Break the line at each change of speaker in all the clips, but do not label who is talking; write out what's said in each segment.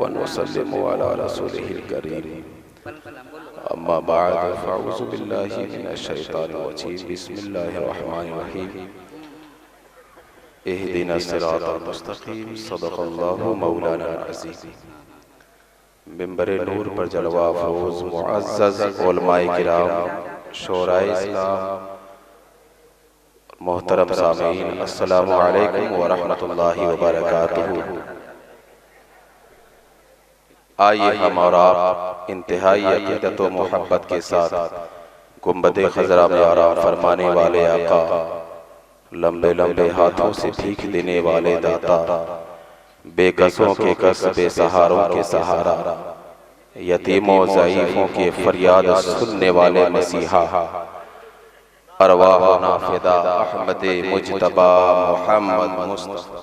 व सल्लिमु अला रसूलिहिल करीम। अम्मा बाद फ़अऊज़ु बिल्लाहि मिनश शैतानिर रजीम। बिस्मिल्लाहिर रहमानिर रहीम। इहदिनस सिरातल मुस्तक़ीम। सदक़ल्लाहु मौलाना अज़ीम। मिंबर नूर पर जलवा अफ़रोज़ मुअज़्ज़ज़ उलमाए किराम, शोराए इस्लाम, मोहतरम सामीन, अस्सलामु अलैकुम व रहमतुल्लाहि व बरकातुहू। आइए हम और आप इंतहाई अक़ीदत व मोहब्बत के साथ गुंबदे खज़रा में आराम फरमाने वाले आका, लंबे लंबे हाथों से भीख देने वाले दाता, बेकसों के कस, बेसहारों के सहारा, यतीमों ज़ईफ़ों के फरियाद सुनने वाले मसीहा, अरवाहुना फ़िदा अहमद मुज्तबा मोहम्मद मुस्तफ़ा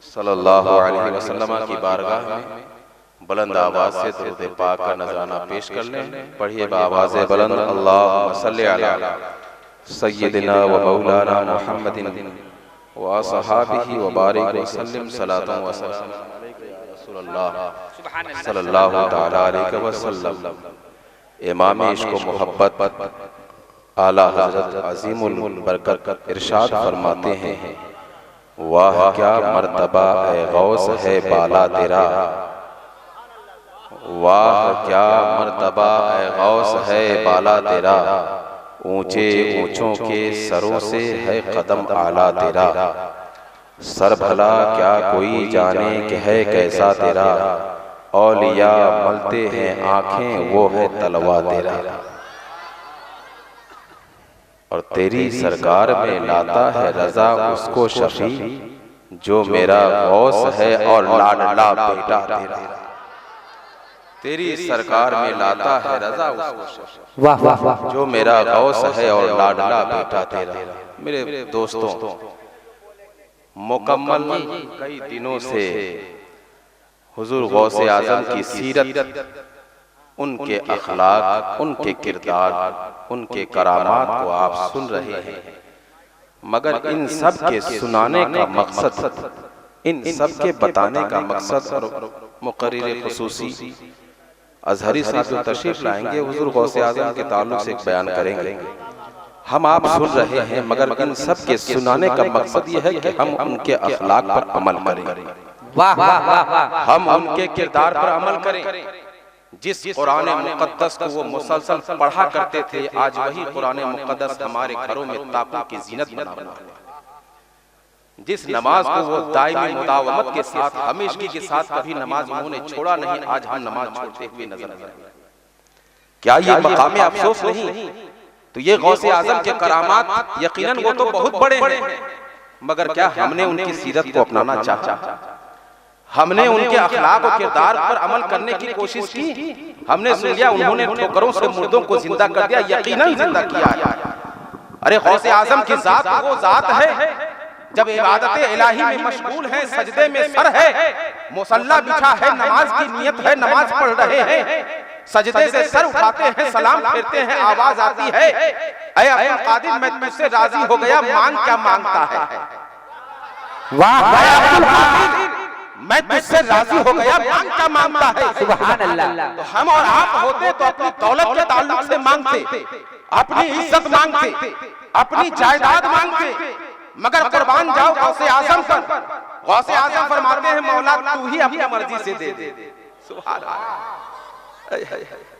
सल्लल्लाहु अलैहि वसल्लम की बारगाह में बुलंद आवाज़ से दुरूद पाक का नज़राना पेश कर लें। पढ़िए बावाज़ बुलंद, अल्लाहुम्मा सल्लि अला सय्यिदिना व मौलाना मुहम्मदिन व असहाबिही व बारिक व सल्लिम सलातन व सलाम अलैका या रसूलल्लाह सल्लल्लाहु तआला अलैहि वसल्लम। इमाम इश्क़ व मोहब्बत आला हज़रत अज़ीमुल बरकत इरशाद फरमाते हैं, वाह क्या मर्तबा ए गौस है बाला तेरा, वाह क्या मर्तबा ए गौस है बाला तेरा, ऊंचे ऊंचों के सरों से है कदम आला तेरा, सर भला क्या कोई जाने कि है कैसा तेरा, औलिया मलते हैं आंखें वो है तलवा तेरा। और तेरी सरकार में लाता है रजा उसको शफी, जो मेरा गौस है और लाडला बेटा तेरा। तेरी सरकार में लाता है रजा उसको शफी, वाह वाह वाह, जो मेरा गौस है और लाडला बेटा तेरा। मेरे दोस्तों, मुकम्मल कई दिनों से हुजूर गौसे आजम की सीरत, उनके अखलाक, उनके किरदार, उनके करामात को आप सुन रहे हैं, मगर इन सब के सुनाने का मकसद, इन सब के बताने का मकसद, और मुकर्रिर खुसूसी अजहरी साहब जो तशरीफ लाएंगे हुजूर गौसे आजम के ताल्लुक से एक बयान करेंगे। हम आप सुन रहे हैं, मगर इन सब के सुनाने का मकसद ये है कि हम उनके अखलाक पर अमल करें, हम उनके किरदार पर अमल करें। जिस कुरान मुक़द्दस को वो मुसलसल पढ़ा करते थे, आज वही कुरान मुक़द्दस हमारे घरों में ताक़ों की ज़ीनत बना हुआ है। जिस नमाज को वो दायमी मुदावमत के साथ, हमेशगी के साथ कभी नमाज उन्होंने छोड़ा नहीं, आज हम नमाज छोड़ते हुए नजर आ रहे हैं। क्या ये मकाम अफसोस नहीं? तो ये गौसे आज़म के करामात यकीनन वो तो बहुत बड़े हैं, मगर क्या हमने उनकी सीरत को अपनाना चाहा? हमने उनके अखलाक और किरदार पर अमल करने की कोशिश की? हमने सुन लिया उन्होंने ठोकरों से मुर्दों को जिंदा कर दिया, यकीनन जिंदा किया है। अरे गौसे आज़म की जात वो जात है, जब इबादत इलाही में मशगूल है, सजदे में सर है, मुसल्ला बिछा है, नमाज की नियत है, नमाज पढ़ रहे हैं, सजदे से सर उठाते हैं, सलाम फेरते हैं, आवाज आती है, ऐ अब्दुल कादिर मैं तुझसे राजी हो गया, मांग क्या मांगता है। वाह अब्दुल कादिर मैं तुझसे राजी हो गया, मांग क्या मांगता है। सुभान अल्लाह। तो हम और आप होते तो अपनी दौलत के ताल्लुक से मांगते, अपनी इज्जत मांगते, अपनी जायदाद मांगते, मगर कुर्बान जाओ गौसे आज़म पर। गौसे आज़म फरमाते हैं, मौला तू ही अपनी मर्जी से दे दे। सुभान अल्लाह।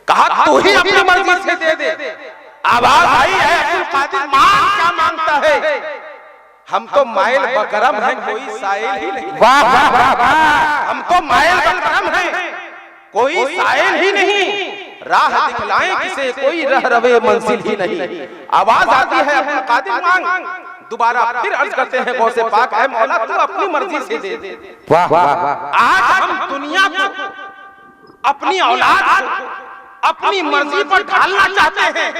कहा तू ही अपनी मर्जी से दे दे। आवाज आई है, अब्दुल कादिर मांग क्या मांगता है। हम तो माइल बकरम हैं, कोई साइल ही नहीं। वाह वाह वाह, हम तो माइल बकरम हैं, कोई साइल ही नहीं। राह दिखलाएं किसे, कोई रह रवे मंजिल ही नहीं। आवाज आती है अब्दुल कादिर मांग। दोबारा फिर अर्ज करते हैं गौसे पाक, ऐ मौला तू अपनी मर्जी से दे दे। वाह वाह वाह। आज हम दुनिया को, अपनी औलाद को अपनी मर्जी पर ढालना चाहते हैं।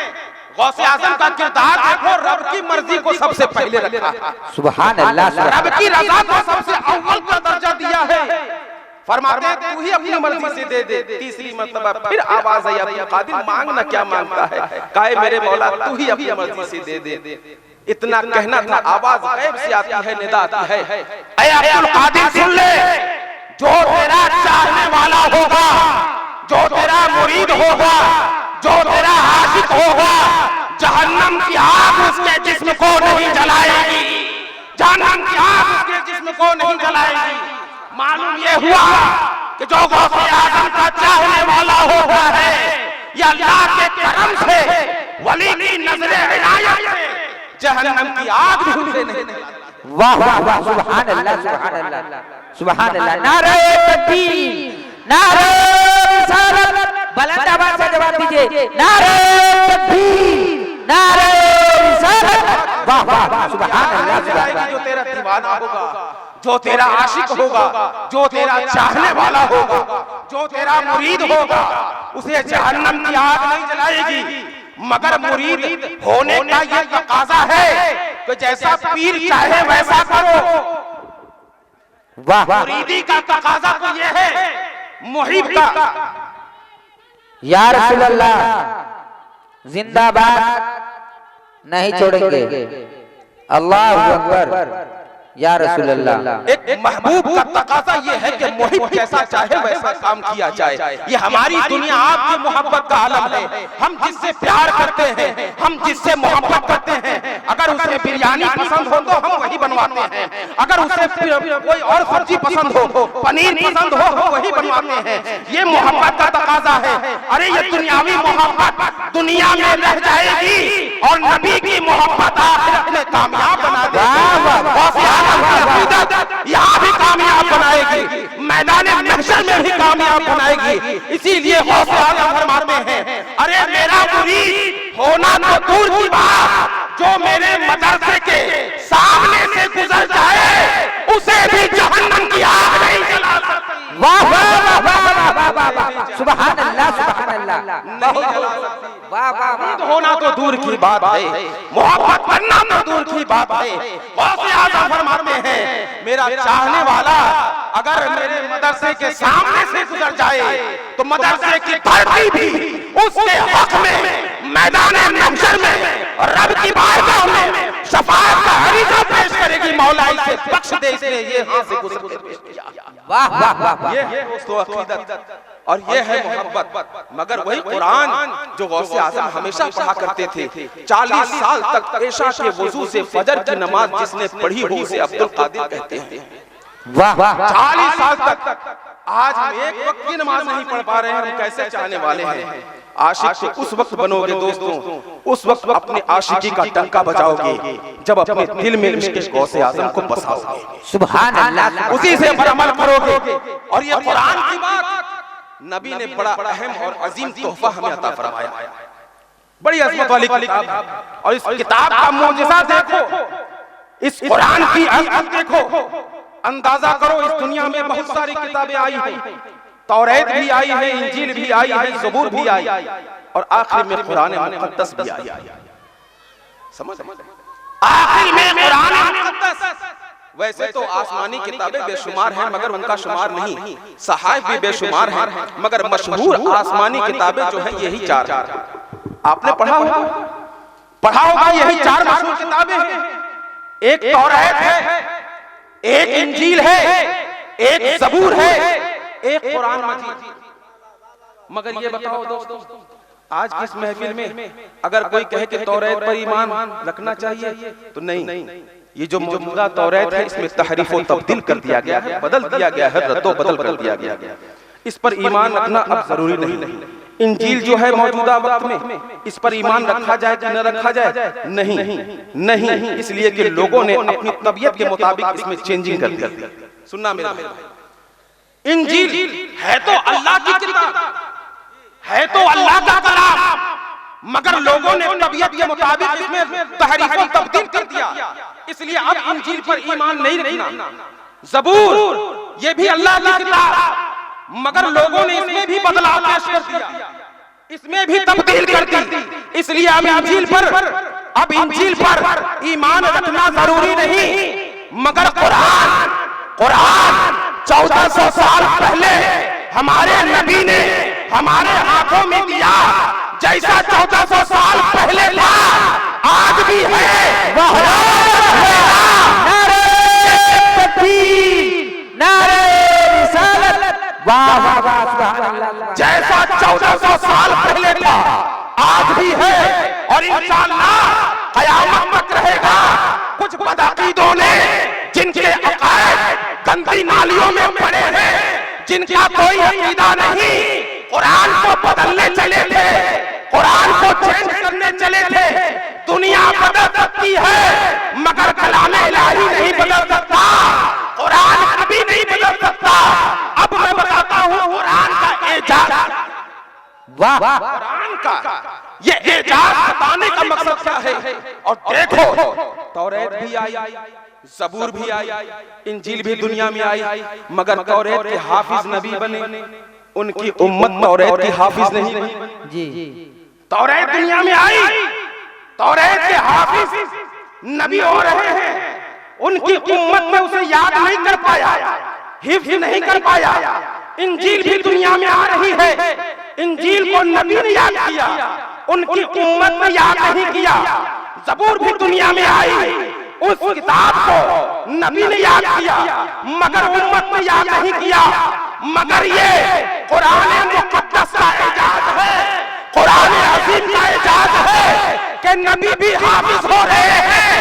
गौसे आज़म का किरदार देखो, रब की मर्जी को सबसे पहले रखा है। सुभान अल्लाह। रब की रज़ा को सबसे अव्वल का दर्जा दिया है। फरमाते हैं तू ही अपनी मर्जी से दे दे। तीसरी मर्तबा फिर आवाज आई, अब्दुल कादिर मांगना क्या मांगता है। कहे मेरे मौला तू ही अपनी मर्जी से दे दे। इतना कहना था, आवाज गैब से आती है, निदा आती है, ऐ अब्दुल कादिर सुन ले, जो तेरा चाहने वाला होगा, जो तेरा मुरीद होगा, जो तेरा आशिक होगा, जहन्नम की आग उसके जिस्म को नहीं जलाएगी, जहन्नम की आग उसके जिस्म को नहीं जलाएगी। मालूम ये हुआ कि जो गौसे आजम का चाहने वाला होता है, या अल्लाह के करम से, वली की नजरे इनायत से जहन्नम की आग भी उसे नहीं जलाती।
वाह वाह वाह, सुभान अल्लाह, सुभान अल्लाह, सुभान अल्लाह। नारे तकबीर, नारे रिसालत, बुलंद आवाज से जवाब दीजिए, नारे तकबीर, नारे रिसालत। वाह वाह वाह, सुभान अल्लाह, सुभान अल्लाह।
जो तेरा दीवाना होगा, जो तेरा आशिक होगा, जो तेरा चाहने वाला होगा, जो तेरा मुरीद होगा, उसे जहन्नम की आग नहीं जलाएगी। मगर मुरीद होने का ये तकाजा है कि जैसा पीर चाहे वैसा करो।
वाह,
मुरीदी का तकाजा तो ये है, मुहिब का।
या रसूल अल्लाह जिंदाबाद, नहीं छोड़ेंगे। अल्लाह अकबर, या रसूल अल्लाह।
एक महबूब का तकाजा ये है कि मुहिब जैसा चाहे वैसा काम किया जाए। ये हमारी दुनिया आपकी मोहब्बत का आलम है। हम जिससे प्यार करते हैं, हम जिससे मोहब्बत करते हैं, अगर उसे बिरयानी पसंद हो तो हम वही बनवाते हैं, अगर उसे कोई और सब्जी पसंद हो, पनीर पसंद हो, हम वही बनवाते हैं। ये मोहब्बत का तकाजा है। अरे ये दुनियावी मोहब्बत दुनिया में रह जाएगी और नबी की मोहब्बत आखिरत में कामयाब बना देगी। यहाँ भी कामयाब बनाएगी, मैदान महशर में भी कामयाब बनाएगी। इसीलिए गौसे आज़म फरमाते हैं, अरे मेरा मुरीद होना तो दूर की बात, जो मेरे मदरसे के सामने से गुजर जाए उसे भी जहन्नम की आग नहीं जला सकती।
वाह वाह वाह वाह वाह वाह वाह, सुभान अल्लाह, सुभान अल्लाह।
नहीं जला सकती।
वाह वाह वाह,
होना तो दूर की बात है, मोहब्बत करना तो दूर की बात है। गौसे आज़म फरमाते हैं, मेरा चाहने वाला अगर मेरे मदरसे के सामने से गुजर जाए तो मदरसे की धरती भी उसके हक में मैदान महशर में रब की बारगाह में शफाअत का अरीज़ा पेश करेगी, मौला इसे बख्श दे, इसने ये हाथ से गुजर पेश किया।
वाह वाह वाह,
ये है दोस्तों अकीदत और ये है मोहब्बत। मगर वही कुरान जो गौसे आज़म हमेशा पढ़ा करते थे, 40 साल तक ऐशा के वजू से फजर की नमाज जिसने पढ़ी हो उसे अब्दुल कादिर कहते हैं।
वाह वाह,
40 साल तक। आज हम एक वक्त की नमाज नहीं पढ़ पा रहे हैं, हम कैसे चाहने वाले हैं। आशिक तो उस वक्त बनोगे दोस्तों, उस वक्त अपने आशिकी का डंका बजाओगे जब अपने दिल में इश्क़ गौसे आज़म को बसाओगे।
सुभान अल्लाह,
उसी से पर अमल करोगे। और ये कुरान की बात नबी ने बड़ा अहम और अजीम तोहफा हमें अता फरमाया, बड़ी अज़मत वाली किताब। और इस किताब का मौजज़ा देखो, इस कुरान की अज़मत देखो, अंदाजा करो। इस दुनिया में बहुत सारी किताबें आई हैं, तौरात भी आई है, इंजील भी आई है, ज़बूर भी आई और आखिर में कुरान मुक़द्दस भी आई। समझ, आखिर में कुरान मुक़द्दस। वैसे तो आसमानी किताबें बेशुमार हैं मगर उनका शुमार नहीं, सहाइफ भी बेशुमार हैं मगर मशहूर आसमानी किताबें जो हैं यही 4 हैं। आपने पढ़ा होगा यही 4 मशहूर किताबें हैं। एक तौरात है, एक इंजील है, एक ज़बूर है, एक कुरान मजीद। मगर ये बताओ दोस्तों, आज की इस महफिल में अगर कोई कहे कि तौरात पर ईमान रखना चाहिए तो नहीं। ये जो मौजूदा तौरात है इसमें तहरीफ और तब्दील कर दिया गया है, बदल दिया गया है, रद्दो बदल कर दिया गया है। इस पर ईमान रखना अब जरूरी नहीं। इंजील जो है मौजूदा वक्त में, इस पर ईमान रखा जाए कि न रखा जाए, नहीं, इसलिए कि लोगों ने अपनी तबीयत के मुताबिक इसमें चेंजिंग कर दी। सुनना मेरा भाई, इंजील है तो अल्लाह की किताब, है तो अल्लाह का कलाम, मगर लोगों ने तबीयत के मुताबिक इसमें तहरीफ और तब्दील कर दिया। इसलिए अब इंजील पर ईमान नहीं रखना। ज़बूर ये भी अल्लाह की किताब, मगर लोगों ने इसमें भी बदलाव पेश कर दिया, इसमें भी तब्दील कर दी। इसलिए अब इंजील पर ईमान रखना जरूरी नहीं। मगर कुरान 1400 साल पहले हमारे नबी ने हमारे हाथों में दिया, जैसा 1400 साल पहले था आज भी है। नारे तकबीर, नारे रिसालत।
वाह वाह वाह सुभान अल्लाह।
जैसा 1400 साल पहले था आज भी है और इंशाअल्लाह क़यामत तक रहेगा। कुछ बदअकीदों ने जिनके अक़ायद गंदी नालियों में पड़े हैं, जिनका कोई अकीदा नहीं, कुरान को बदलने चले थे, कुरान को चेंज करने चले थे। दुनिया बदल सकती है मगर कलामे इलाही नहीं बदल सकता, कुरान कभी नहीं बदल सकता। अब मैं बताता हूँ कुरान का एजाज,
वाह
कुरान का ये एजाज बताने का मकसद क्या है। और देखो तौरात भी आई, ज़बूर भी आई, इंजील भी दुनिया में आई, मगर तौरात के हाफिज नबी बने, उनकी उम्मत तौरात की हाफिज नहीं बनी।
जी
तौरात दुनिया में आई, तौरात के हाफिज नबी हो रहे हैं, उनकी उम्मत में उसे याद नहीं कर पाया, हिफ्ज नहीं कर पाया। इंजील भी दुनिया में आ रही है, इंजील को नबी ने याद किया, उनकी उम्मत ने याद नहीं किया। ज़बूर भी दुनिया में आई, उस किताब को नबी ने याद किया मगर उम्मत ने याद नहीं किया। मगर ये कुरान मुक़द्दस का एजाज है, कुरान अज़ीम का एजाज है कि नबी भी हाफिज हो रहे हैं,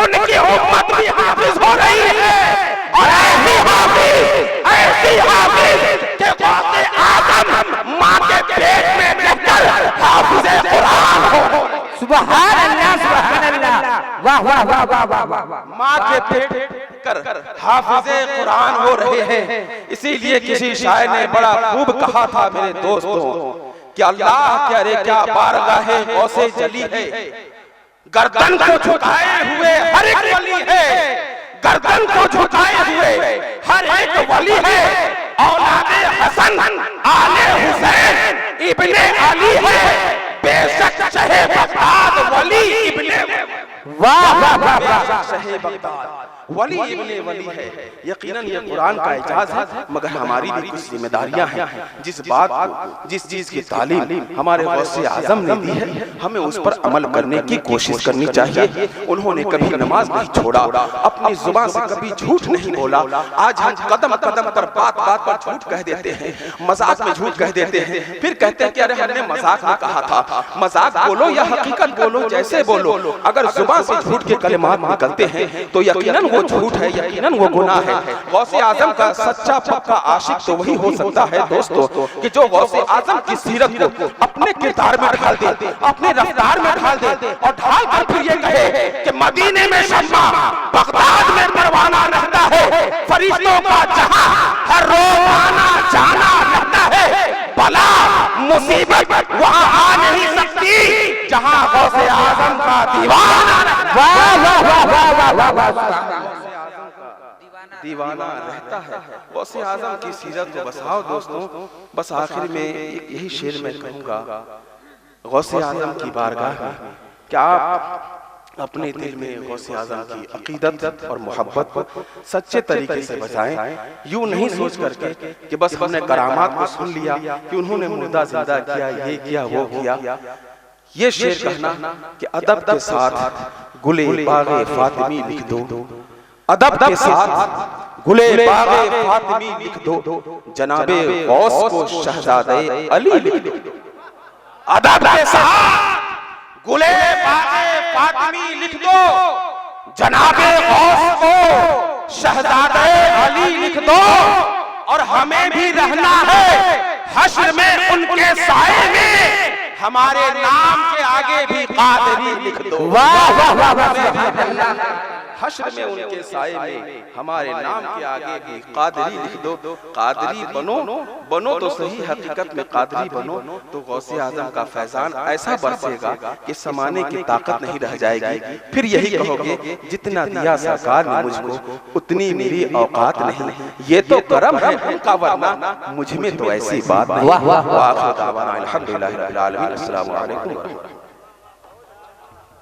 उनकी उम्मत भी हाफिज हो रही है। और ऐसी हाफिज के क़ौसे आदम माँ के पेट में रहकर हाफिज कुरान हो।
सुभान अल्लाह सुभान अल्लाह, वाह वाह वाह वाह वाह वाह।
माँ के पेट कर हाफिज कुरान हो रहे हैं। इसीलिए किसी शायर ने बड़ा खूब कहा था मेरे दोस्तों कि अल्लाह के अरे क्या बारगाहे गौसे जली है, गर्दन को झुकाए हुए हर एक वली है, गर्दन को झुकाए हुए हर एक वली है। औलादे हसन आले हुसैन इब्ने अली है, बेशक शहे बगदाद वली इब्ने,
वाह वाह वाह वाह,
शहे बगदाद वली इब्ने वली है। यकीनन ये कुरान का एजाज है, मगर हमारी भी कुछ जिम्मेदारियां हैं। जिस बात को, जिस चीज की तालीम हमारे गौसे आजम ने दी है, हमें उस पर अमल करने की कोशिश करनी चाहिए। उन्होंने कभी नमाज नहीं छोड़ा, अपनी जुबान से कभी झूठ नहीं बोला। आज हम कदम कदम पर बात बात पर झूठ कह देते हैं, मजाक में झूठ कह देते हैं, फिर कहते हैं कि अरे हमने मजाक में कहा था। मजाक बोलो या हकीकत बोलो, जैसे बोलो, अगर जुबान से झूठ के कलिमात निकलते हैं तो यकीनन वो झूठ है, यकीनन वो गुनाह है। गौसे आजम का सच्चा पक्का आशिक तो वही हो सकता है दोस्तों कि जो गौसे आजम की सीरत को अपने किरदार में ढाल दे, अपने रफ्तार में ढाल दे और ढाल कर फिर ये कहे कि मदीने में शम्मा, बगदाद में परवाना रहता है, फरिश्तों का जहां हर रोज आना जाना रहता है, बला मुसीबत वहां आ नहीं सकती जहां गौसे आजम का दीवाना,
वाह वाह वाह वाह वाह वाह वाह,
दीवाना रहता है। गौसे आजम की सीरत को बसाओ दोस्तों। बस आखिर में यही शेर में कहूँगा, गौसे आजम की बारगाह में क्या आप अपने दिल में गौसे आजम की अकीदत और मोहब्बत को सच्चे तरीके से बचाएं। यूं नहीं सोच करके कि बस हमने करामात को सुन लिया कि उन्होंने मुर्दा जिंदा किया, ये किया वो किया। ये शेर कहना कि अदब के साथ गुले बागे फातिमी लिख दो, अदब के साथ गुले बागे फातिमी लिख दो, जनाबे गौस को शहजादे अली लिख दो। अदब के साथ गुले बागे फातिमी लिख दो, जनाबे गौस को शहजादे अली लिख दो। और हमें भी रहना है हश्र में उनके साए में, हमारे नाम के आगे भी कादरी लिख दो।
वाह वाह वाह वाह,
हश्र में उनके साए में हमारे नाम के आगे भी कादरी लिख दो। कादरी बनो, बनो तो सही, हकीकत में कादरी बनो तो गौसे आजम का फैजान ऐसा बरसेगा कि समाने की ताकत नहीं रह जाएगी। फिर यही कहोगे जितना दिया सरकार ने मुझको उतनी मेरी औकात नहीं। ये तो करम है उनका, वरना मुझ में तो ऐसी बात नहीं।
वाह वाह वाह,
अल्हम्दुलिल्लाह रब्बिल आलमीन। अस्सलामु अलैकुम।